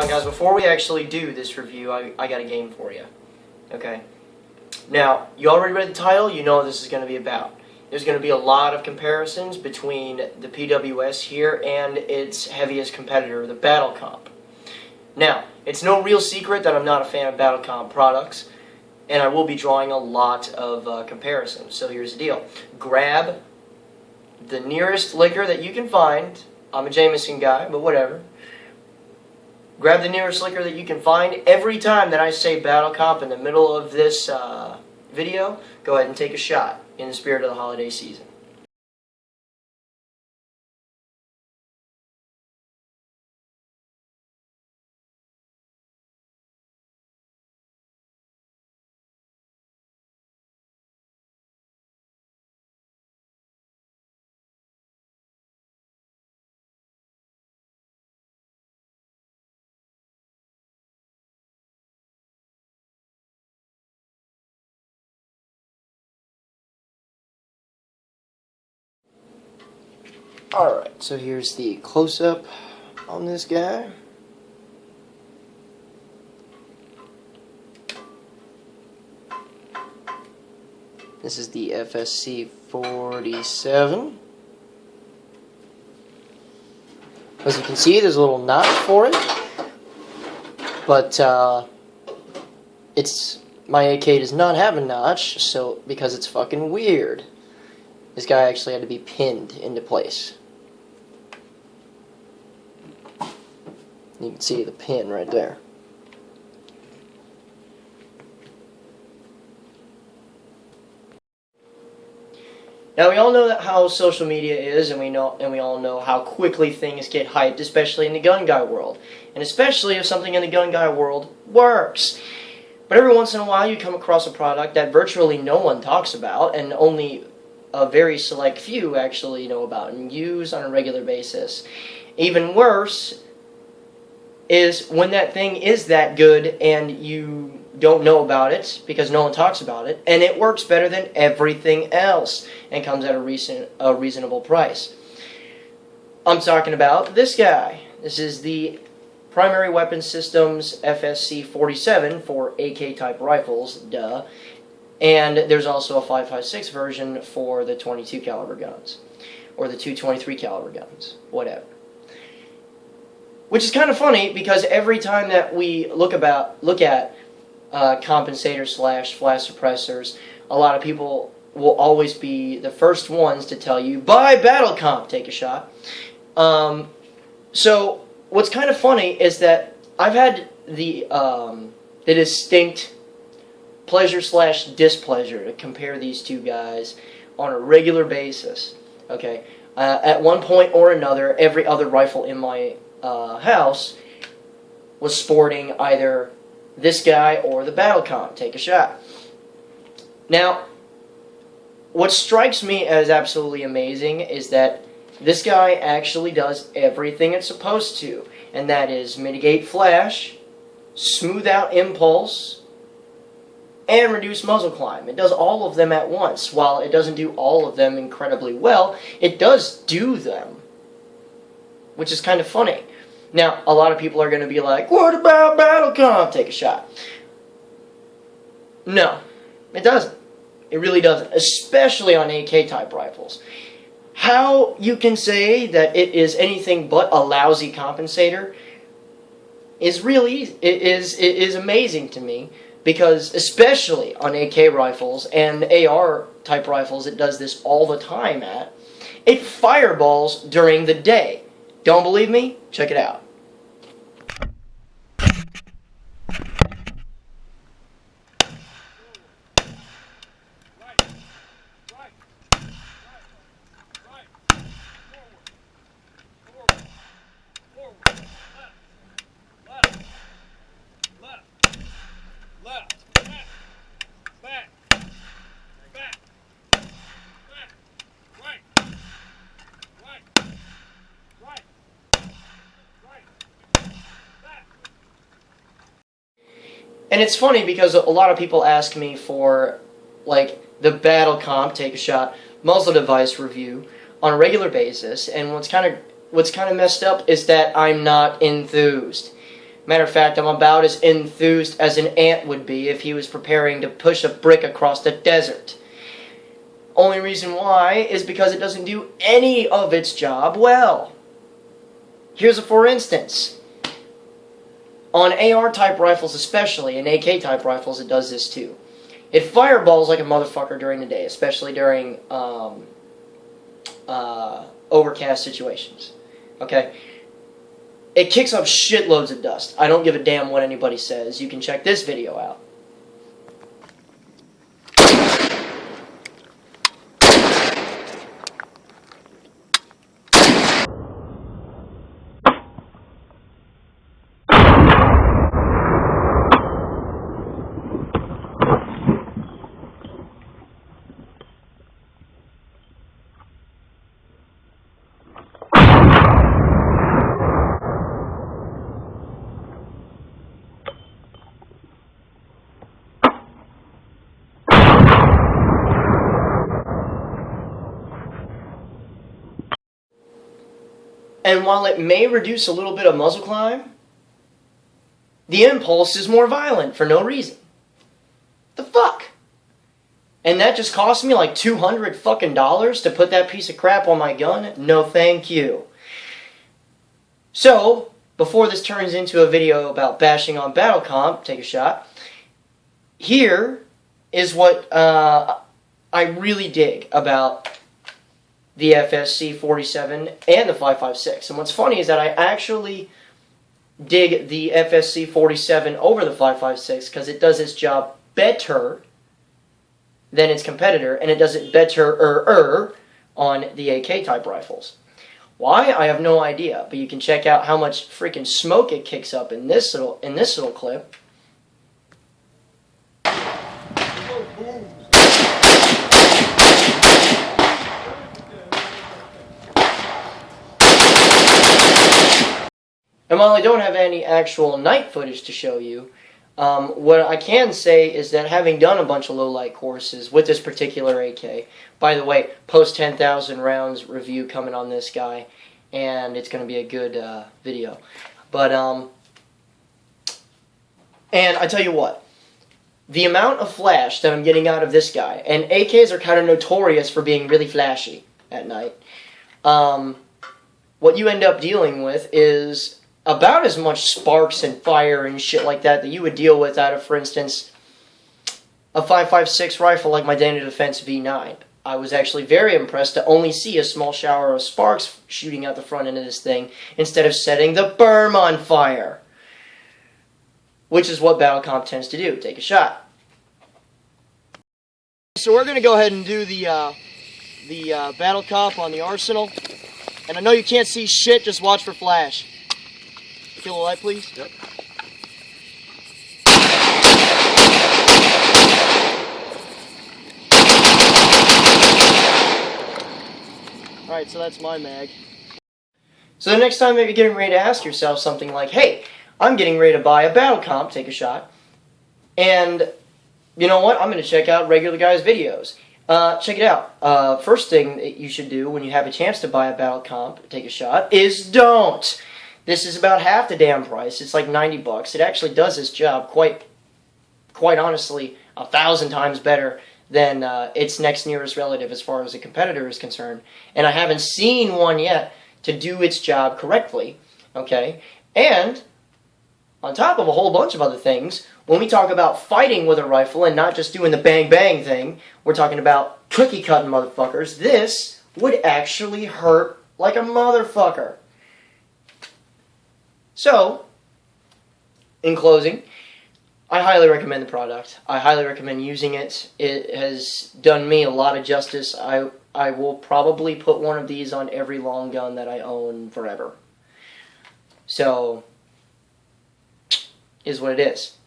on, guys, before we actually do this review, I got a game for you. Okay? Now, you already read the title, you know what this is going to be about. There's going to be a lot of comparisons between the PWS here and its heaviest competitor, the Battle Comp. Now, it's no real secret that I'm not a fan of Battle Comp products, and I will be drawing a lot of comparisons. So here's the deal. Grab the nearest liquor that you can find. I'm a Jameson guy, but whatever. Grab the nearest liquor that you can find. Every time that I say Battle Comp in the middle of this video, go ahead and take a shot in the spirit of the holiday season. Alright, so here's the close-up on this guy. This is the FSC 47. As you can see, there's a little notch for it. But my AK does not have a notch, so because it's fucking weird. This guy actually had to be pinned into place. You can see the pin right there. Now we all know how social media is, and we all know how quickly things get hyped, especially in the gun guy world, and especially if something in the gun guy world works. But every once in a while, you come across a product that virtually no one talks about, and only a very select few actually know about and use on a regular basis. Even worse is when that thing is that good and you don't know about it because no one talks about it, and it works better than everything else and comes at a reasonable price. I'm talking about this guy. This is the Primary Weapon Systems FSC 47 for AK type rifles, duh. And there's also a 5.56 version for the 22 caliber guns, or the 223 caliber guns, whatever. Which is kind of funny because every time that we look at compensators / flash suppressors, a lot of people will always be the first ones to tell you, buy Battle Comp, take a shot. So what's kind of funny is that I've had the distinct pleasure / displeasure to compare these two guys on a regular basis. Okay, at one point or another, every other rifle in my house was sporting either this guy or the Battle Comp. Take a shot. Now, what strikes me as absolutely amazing is that this guy actually does everything it's supposed to, and that is mitigate flash, smooth out impulse, and reduce muzzle climb. It does all of them at once. While it doesn't do all of them incredibly well, it does do them, which is kind of funny. Now, a lot of people are going to be like, what about Battle Comp? Take a shot. No, it doesn't. It really doesn't, especially on AK type rifles. How you can say that it is anything but a lousy compensator is is amazing to me. Because especially on AK rifles and AR type rifles, it does this all the time at. It fireballs during the day. Don't believe me? Check it out. And it's funny because a lot of people ask me for, like, the Battle Comp, take a shot, muzzle device review on a regular basis, and what's kind of messed up is that I'm not enthused. Matter of fact, I'm about as enthused as an ant would be if he was preparing to push a brick across the desert. Only reason why is because it doesn't do any of its job well. Here's a for instance. On AR-type rifles especially, and AK-type rifles, it does this too. It fireballs like a motherfucker during the day, especially during overcast situations. Okay? It kicks up shitloads of dust. I don't give a damn what anybody says. You can check this video out. And while it may reduce a little bit of muzzle climb, the impulse is more violent for no reason. The fuck? And that just cost me like $200 fucking to put that piece of crap on my gun? No thank you. So, before this turns into a video about bashing on Battle Comp, take a shot, here is what I really dig about the FSC 47 and the 5.56. And what's funny is that I actually dig the FSC 47 over the 5.56 because it does its job better than its competitor, and it does it better on the AK type rifles. Why? I have no idea, but you can check out how much freaking smoke it kicks up in this little clip. And while I don't have any actual night footage to show you, what I can say is that having done a bunch of low-light courses with this particular AK, by the way, post 10,000 rounds review coming on this guy, and it's going to be a good video. But, and I tell you what, the amount of flash that I'm getting out of this guy, and AKs are kind of notorious for being really flashy at night, what you end up dealing with is about as much sparks and fire and shit like that that you would deal with out of, for instance, a 5.56 rifle like my Dana Defense V9. I was actually very impressed to only see a small shower of sparks shooting out the front end of this thing instead of setting the berm on fire, which is what Battle Comp tends to do. Take a shot. So we're going to go ahead and do the Battle Comp on the Arsenal. And I know you can't see shit, just watch for flash. Kill the light, please. Yep. Alright, so that's my mag. So the next time that you're getting ready to ask yourself something like, hey, I'm getting ready to buy a Battle Comp, take a shot. And you know what? I'm going to check out regular guys' videos. Check it out. First thing that you should do when you have a chance to buy a Battle Comp, take a shot, is don't. This is about half the damn price. It's like 90 bucks. It actually does its job quite honestly 1,000 times better than its next nearest relative as far as a competitor is concerned. And I haven't seen one yet to do its job correctly. Okay? And on top of a whole bunch of other things, when we talk about fighting with a rifle and not just doing the bang bang thing, we're talking about cookie cutting motherfuckers. This would actually hurt like a motherfucker. So, in closing, I highly recommend the product. I highly recommend using it. It has done me a lot of justice. I will probably put one of these on every long gun that I own forever. So, is what it is.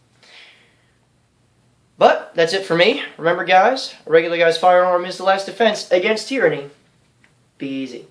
But, that's it for me. Remember guys, a regular guy's firearm is the last defense against tyranny. Be easy.